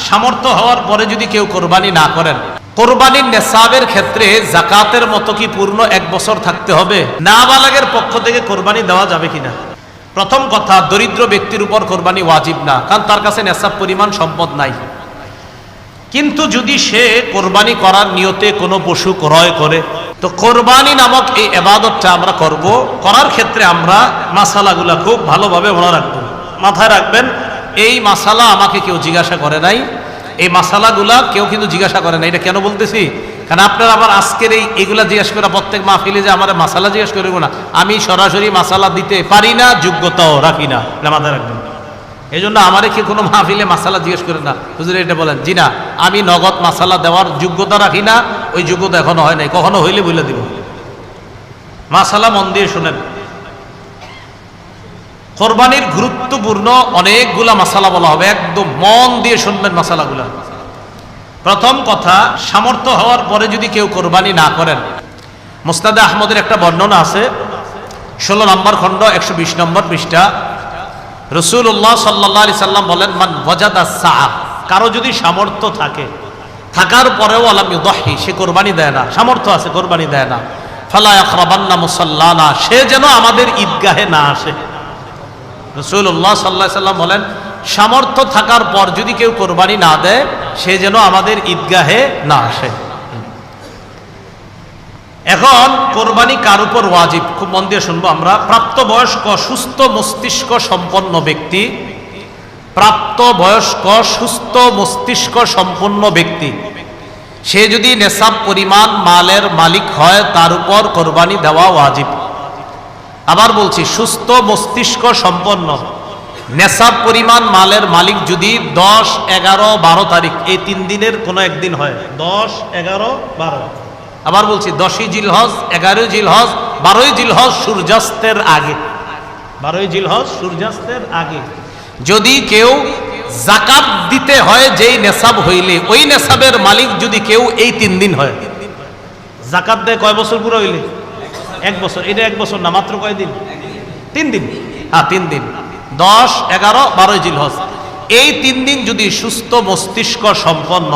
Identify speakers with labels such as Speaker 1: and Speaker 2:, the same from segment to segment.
Speaker 1: সামর্থ্য হওয়ার পরে যদি কেউ কোরবানি না করেন, কোরবানির নেসাবের ক্ষেত্রে যাকাতের মতো কি পূর্ণ 1 বছর থাকতে হবে? নাবালেগের পক্ষ থেকে কোরবানি দেওয়া যাবে কিনা? প্রথম কথা, দরিদ্র ব্যক্তির উপর কোরবানি ওয়াজিব না, কারণ তার কাছে নেসাব পরিমাণ সম্পদ নাই। কিন্তু যদি সে কোরবানি করার নিয়তে কোনো পশু ক্রয় করে, তো কোরবানি নামক এই ইবাদতটা আমরা করব, করার ক্ষেত্রে আমরা মাসালাগুলা খুব ভালোভাবে মনে রাখবো। মাথায় রাখবেন, এই মাসালা আমাকে কেউ জিজ্ঞাসা করে নাই, এই মাসালাগুলা কেউ কিন্তু জিজ্ঞাসা করে না। এটা কেন বলতেছি? কারণ আপনারা আবার আজকের এইগুলা জিজ্ঞাসা করা, প্রত্যেক মাহফিলে যে আমার মাসালা জিজ্ঞাসা করব না, আমি সরাসরি মাসালা দিতে পারি না, যোগ্যতাও রাখি না, মাথায় রাখবেন। এই জন্য আমারে কি কোনো মাহফিলে মাসালা জিজ্ঞেস করে না, হুজুর এটা বলেন, জি না, আমি নগদ মাসালা দেওয়ার যোগ্যতা রাখি না, ওই যোগ্যতা এখনো হয় নাই, কখনো হইলে বলে দিব। মাসালা মন দিয়ে শুনেন। কোরবানির গুরুত্বপূর্ণ অনেকগুলা মাসালা বলা হবে, একদম মন দিয়ে শুনবেন মাসালাগুলা। প্রথম কথা, সামর্থ্য হওয়ার পরে যদি কেউ কোরবানি না করেন, মুসনাদে আহমদের একটা বর্ণনা আছে, 16 নম্বর খণ্ড 120 নম্বর পৃষ্ঠা। রাসূলুল্লাহ সাল্লাল্লাহু আলাইহি সাল্লাম বলেন, মান ওয়াজাদা সাআ, কারো যদি সামর্থ্য থাকে, থাকার পরেও আলাম ইউদাহি, সে কোরবানি দেয় না, সামর্থ্য আছে কোরবানি দেয় না, ফালা ইয়াকরাবান্না মুসাল্লানা, সে যেন আমাদের ঈদগাহে না আসে। রাসূলুল্লাহ সাল্লাল্লাহু আলাইহি সাল্লাম বলেন, সামর্থ্য থাকার পর যদি কেউ কোরবানি না দেয়, সে যেন আমাদের ঈদগাহে না আসে। এখন কোরবানি কার উপর ওয়াজিব? খুব মন দিয়ে শুনবো আমরা। প্রাপ্তবয়স্ক সুস্থ মস্তিষ্ক সম্পন্ন ব্যক্তি, প্রাপ্তবয়স্ক সুস্থ মস্তিষ্ক সম্পন্ন ব্যক্তি, সে যদি নেসাব পরিমাণ মালের মালিক হয়, তার উপর কোরবানি দেওয়া ওয়াজিব। আবার বলছি, সুস্থ মস্তিষ্ক সম্পন্ন, নেসাব পরিমাণ মালের মালিক যদি 10, 11, 12 তারিখ এই 3 দিনের কোনো একদিন হয়, 10, 11, 12, আবার বলছি 10ই জিলহজ, 11ই জিলহজ, 12ই জিলহজ সূর্যাস্তের আগে, 12ই জিলহজ সূর্যাস্তের আগে যদি কেউ যাকাত দিতে হয়, যেই নেসাব হইলে, ওই নেসাবের মালিক যদি কেউ এই 3 দিন হয়, যাকাত দেয় কয় বছর পুরো হইলে? 1 বছর। এটা 1 বছর না, মাত্র কয় দিন? 3 দিন। হ্যাঁ, 3 দিন, 10, 11, 12 জিলহজ, এই 3 দিন যদি সুস্থ মস্তিষ্ক সম্পন্ন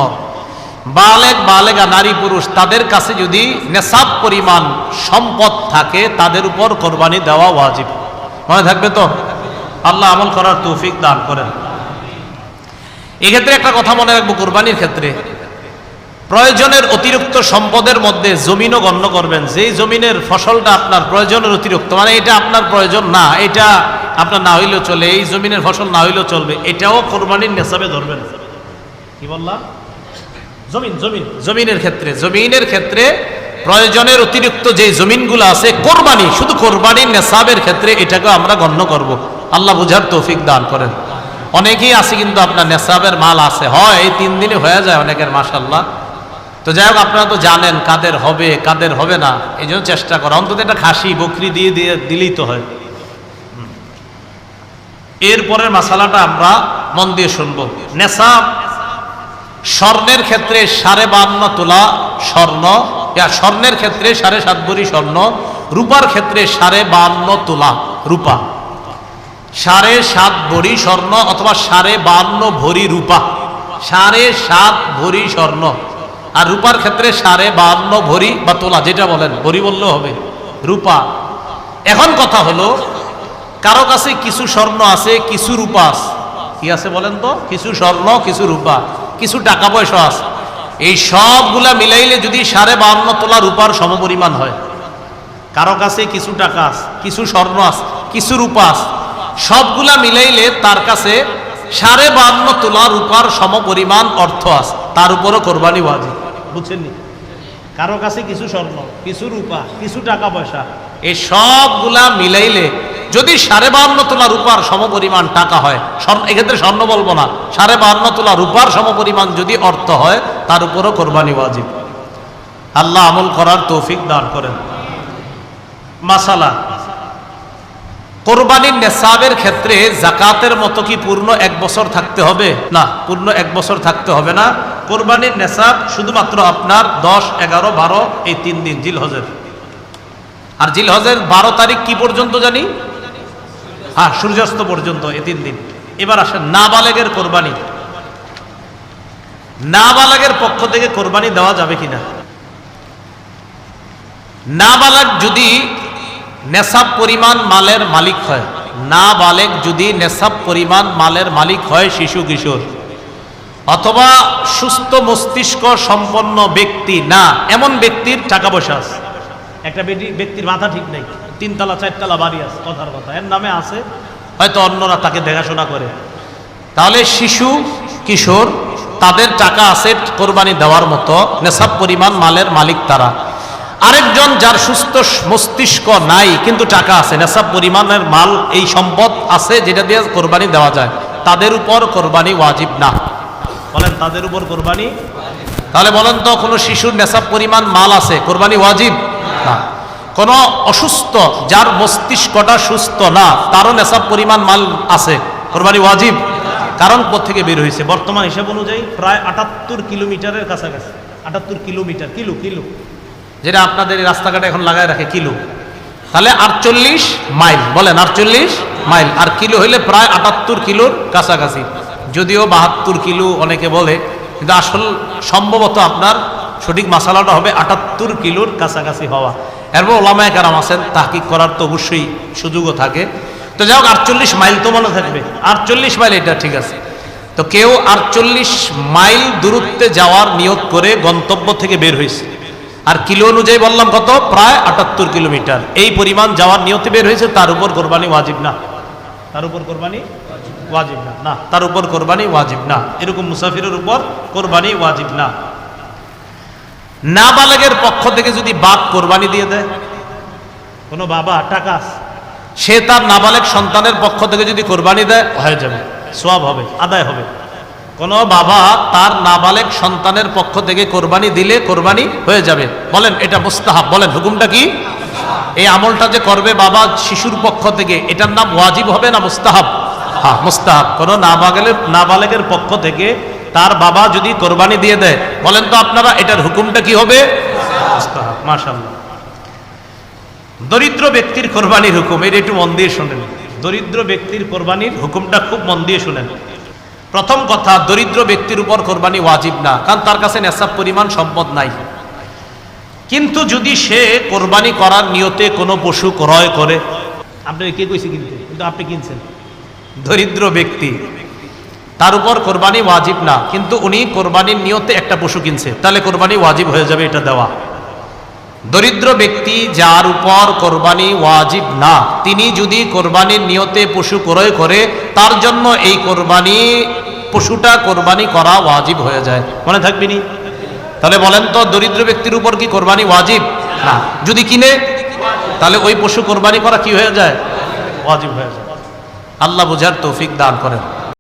Speaker 1: বালেগা নারী পুরুষ, তাদের কাছে যদি নেসাব পরিমাণ সম্পদ থাকে, তাদের উপর কোরবানি দেওয়া ওয়াজিব। মনে থাকবে তো? আল্লাহ আমল করার তৌফিক দান করেন। এক্ষেত্রে একটা কথা মনে রাখবো, কোরবানির ক্ষেত্রে প্রয়োজনের অতিরিক্ত সম্পদের মধ্যে জমিনও গণ্য করবেন। যেই জমিনের ফসলটা আপনার প্রয়োজনের অতিরিক্ত, মানে এটা আপনার প্রয়োজন না, এটা আপনার না হইলেও চলে, এই জমিনের ফসল না হইলেও চলবে, এটাও কোরবানির নেসাবে ধরবেন। কি বললাম? জমিনের ক্ষেত্রে প্রয়োজনের অতিরিক্ত যে জমিনগুলো আছে, কোরবানি, শুধু কোরবানির নেসাবের ক্ষেত্রে এটাকে আমরা গণ্য করব। আল্লাহ বুঝার তৌফিক দান করেন। অনেকেই আছে কিন্তু আপনার নেসাবের মাল আছে, হয় এই 3 দিনে হয়ে যায় অনেকের, মাশাআল্লাহ। তো যাই হোক, আপনারা তো জানেন কাদের হবে কাদের হবে না, এই জন্য চেষ্টা করা, অন্তত একটা খাসি বকরি দিয়ে দিলেই তো হয়। এরপরের মাসালাটা আমরা মন দিয়ে শুনবো। নেসাব স্বর্ণের ক্ষেত্রে 52.5 তোলা স্বর্ণ, স্বর্ণের ক্ষেত্রে 7.5 ভরি স্বর্ণ, রূপার ক্ষেত্রে 52.5 তোলা রূপা, 7.5 ভরি স্বর্ণ অথবা 52.5 ভরি রূপা, 7.5 ভরি স্বর্ণ, আর রূপার ক্ষেত্রে 52.5 ভরি বা তোলা, যেটা বলেন, ভরি বললেও হবে, রূপা। এখন কথা হলো, কারো কাছে কিছু স্বর্ণ আছে, কিছু রূপা আছে, কি আছে বলেন তো? কিছু স্বর্ণ, কিছু রূপা, কিছু টাকা পয়সা আছে, এই সবগুলা মিলাইলে যদি 52.5 তোলা রূপার সমপরিমাণ হয়, কারো কাছে কিছু টাকা আছে, কিছু স্বর্ণ আছে, কিছু রূপা আছে, সবগুলা মিলাইলে তার কাছে 52.5 তোলা রূপার সমপরিমাণ অর্থ আছে, তার উপরও কোরবানি ওয়াজিব। বুঝছেন? কারো কাছে কিছু স্বর্ণ, কিছু রূপা, কিছু টাকা পয়সা, এই সবগুলা মিলাইলে যদি 52.5 তোলা রূপার সমপরিমাণ টাকা হয়, এক্ষেত্রে স্বর্ণ বলবো না, 52.5 তোলা রূপার সমপরিমাণ যদি অর্থ হয়, তার উপরও কোরবানি ওয়াজিব। আল্লাহ আমল করার তৌফিক দান করেন। মাসালা, কোরবানির নেসাবের ক্ষেত্রে যাকাতের মতো কি পূর্ণ 1 বছর থাকতে হবে? না, পূর্ণ 1 বছর থাকতে হবে না। কোরবানির নেসাব শুধুমাত্র আপনার 10, 11, 12 এই 3 দিন জিলহজের। আর জিলহজের 12 তারিখ কি পর্যন্ত জানি? হ্যাঁ, সূর্যাস্ত পর্যন্ত, এই 3 দিন। এবার আসেন নাবালেগের কোরবানি। নাবালেগের পক্ষ থেকে কোরবানি দেওয়া যাবে কিনা? নাবালেগ যদি নেশাব পরিমাণ মালের মালিক হয়, নাবালেগ যদি নেশাব পরিমাণ মালের মালিক হয়, শিশু কিশোর অথবা সুস্থ মস্তিষ্ক সম্পন্ন ব্যক্তি না, এমন ব্যক্তির টাকা পয়সা আছে। একটা ব্যক্তির মাথা ঠিক নেই, 3 তলা 4 তলা বাড়ি আছে, কথার কথা, এর নামে আছে, হয়তো অন্যরা তাকে দেখাশোনা করে, তাহলে শিশু কিশোর তাদের টাকা আছে কোরবানি দেওয়ার মতো, নেশাব পরিমাণ মালের মালিক তারা। আরেকজন যার সুস্থ মস্তিষ্ক নাই কিন্তু টাকা আছে, নেশাব পরিমাণের মাল, এই সম্পদ আছে যেটা দিয়ে কোরবানি দেওয়া যায়, তাদের উপর কোরবানি ওয়াজিব না। বলেন তাদের উপর কোরবানি? তাহলে বলেন তো, কোনো শিশুর নেশাব পরিমাণ মাল আছে, কোরবানি ওয়াজিব না। কোন অসুস্থ যার মস্তিষ্কটা সুস্থ না, তারও নেশাব পরিমাণ মাল আছে, কোরবানি ওয়াজিব। কারণ কোত্থেকে বের হয়েছে? বর্তমান হিসাব অনুযায়ী প্রায় 78 কিলোমিটারের কাছাকাছি। 78 কিলোমিটার, কিলো কিলো যেটা আপনাদের এই রাস্তাঘাটে এখন লাগায় রাখে কিলো, তাহলে 48 মাইল। বলেন 48 মাইল, আর কিলো হইলে প্রায় 78 কিলোর কাছাকাছি। যদিও 72 কিলো অনেকে বলে, কিন্তু আসল সম্ভবত আপনার সঠিক মাসালাটা হবে 78 কিলোর কাছাকাছি হওয়া। এরপর ওলামায়ে কেরাম আছেন, তাহকিক করার তো অবশ্যই সুযোগও থাকে। তো যাই হোক, 48 মাইল তো মনে থাকবে, 48 মাইল, এটা ঠিক আছে। তো কেউ 48 মাইল দূরত্বে যাওয়ার নিয়ত করে গন্তব্য থেকে বের হয়েছে, আর কিলো অনুযায়ী বললাম কত, প্রায় 78 কিলোমিটার, এই পরিমাণ যাওয়ার নিয়তে বের হয়েছে, তার উপর কোরবানি ওয়াজিব না। তার উপর কোরবানি ওয়াজিব না, না, তার উপর কোরবানি ওয়াজিব না। এরকম মুসাফিরের উপর কোরবানি ওয়াজিব না। নাবালেগের পক্ষ থেকে যদি বাপ কোরবানি দিয়ে দেয়, কোনো বাবা টাকা, সে তার নাবালেগ সন্তানের পক্ষ থেকে যদি কোরবানি দেয়, হয়ে যাবে, সওয়াব হবে, আদায় হবে। কোনো বাবা তার নাবালেগ সন্তানের পক্ষ থেকে কোরবানি দিলে কোরবানি হয়ে যাবে। বলেন এটা মুস্তাহাব, বলেন হুকুমটা কি? এই আমলটা যে করবে বাবা শিশুর পক্ষ থেকে, এটার নাম ওয়াজিব হবে না মুস্তাহাব? হ্যাঁ, মুস্তাহাব। কোনো নাবালেগের পক্ষ থেকে তার বাবা যদি কোরবানি দিয়ে দেয়, বলেন তো আপনারা এটার হুকুমটা কি হবে? মুস্তাহাব। মাশাআল্লাহ। দরিদ্র ব্যক্তির কোরবানির হুকুম, এটা একটু মন দিয়ে শুনেন। দরিদ্র ব্যক্তির কোরবানির হুকুমটা খুব মন দিয়ে শুনেন। প্রথম কথা, দরিদ্র ব্যক্তির উপর কোরবানি ওয়াজিব না, কারণ তার কাছে নেশাব পরিমাণ সম্পদ নাই। কিন্তু যদি সে কোরবানি করার নিয়তে কোনো পশু ক্রয় করে, আপনি কে কইছে কিনতে, কিন্তু আপনি কিনছেন, দরিদ্র ব্যক্তি, তার উপর কোরবানি ওয়াজিব না, কিন্তু উনি কোরবানির নিয়তে একটা পশু কিনছে, তাহলে কোরবানি ওয়াজিব হয়ে যাবে এটা দেওয়া। দরিদ্র ব্যক্তি যার উপর কোরবানি ওয়াজিব না, তিনি যদি কোরবানির নিয়তে পশু ক্রয় করে, তার জন্য এই কোরবানি পশুটা কোরবানি করা ওয়াজিব হয়ে যায়। মনে থাকবে নি? তাহলে বলেন তো, দরিদ্র ব্যক্তির উপর কি কোরবানি ওয়াজিব না? যদি কিনে, তাহলে ওই পশু কোরবানি করা কি হয়ে যায়? ওয়াজিব হয়ে যায়। আল্লাহ বুঝার তৌফিক দান করেন।